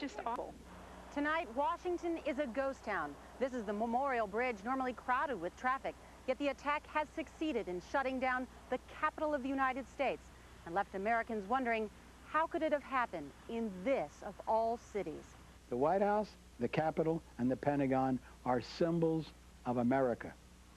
just awful. Tonight, Washington is a ghost town. This is the Memorial Bridge, normally crowded with traffic. Yet the attack has succeeded in shutting down the capital of the United States and left Americans wondering, how could it have happened in this of all cities? The White House, the Capitol, and the Pentagon are symbols of America.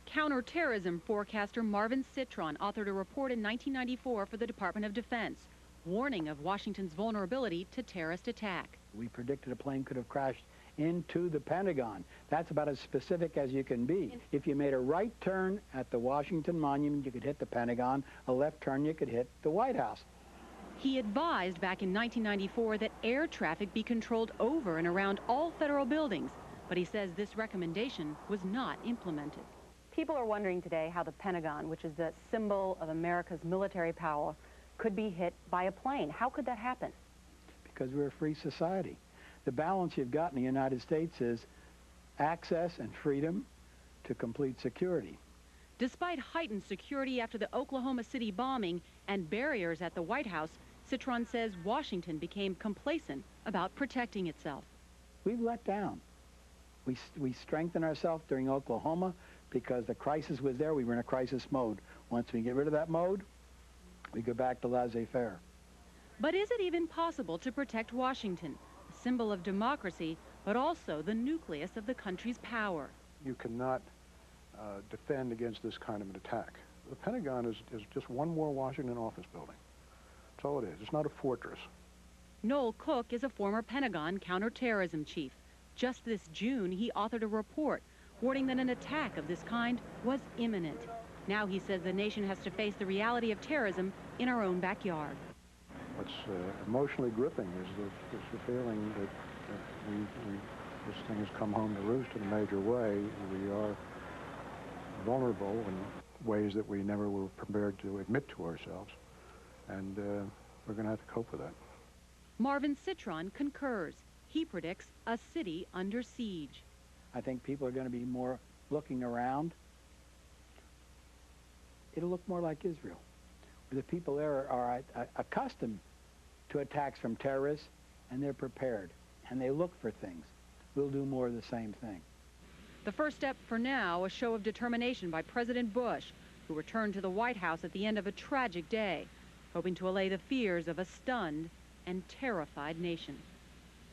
Counterterrorism forecaster Marvin Citron authored a report in 1994 for the Department of Defense, warning of Washington's vulnerability to terrorist attack. We predicted a plane could have crashed into the Pentagon. That's about as specific as you can be. If you made a right turn at the Washington Monument, you could hit the Pentagon. A left turn, you could hit the White House. He advised back in 1994 that air traffic be controlled over and around all federal buildings, but he says this recommendation was not implemented. People are wondering today how the Pentagon, which is the symbol of America's military power, could be hit by a plane. How could that happen? Because we're a free society. The balance you've got in the United States is access and freedom to complete security. Despite heightened security after the Oklahoma City bombing and barriers at the White House, Citron says Washington became complacent about protecting itself. We've let down. We strengthened ourselves during Oklahoma because the crisis was there. We were in a crisis mode. Once we get rid of that mode, we go back to laissez-faire. But is it even possible to protect Washington, a symbol of democracy, but also the nucleus of the country's power? You cannot defend against this kind of an attack. The Pentagon is just one more Washington office building. That's all it is. It's not a fortress. Noel Cook is a former Pentagon counterterrorism chief. Just this June, he authored a report warning that an attack of this kind was imminent. Now he says the nation has to face the reality of terrorism in our own backyard. What's emotionally gripping is the feeling that this thing has come home to roost in a major way. We are vulnerable in ways that we never were prepared to admit to ourselves, and we're going to have to cope with that. Marvin Citron concurs. He predicts a city under siege. I think people are going to be more looking around. It'll look more like Israel, where the people there are accustomed to attacks from terrorists, and they're prepared, and they look for things. We'll do more of the same thing. The first step for now, a show of determination by President Bush, who returned to the White House at the end of a tragic day, hoping to allay the fears of a stunned and terrified nation.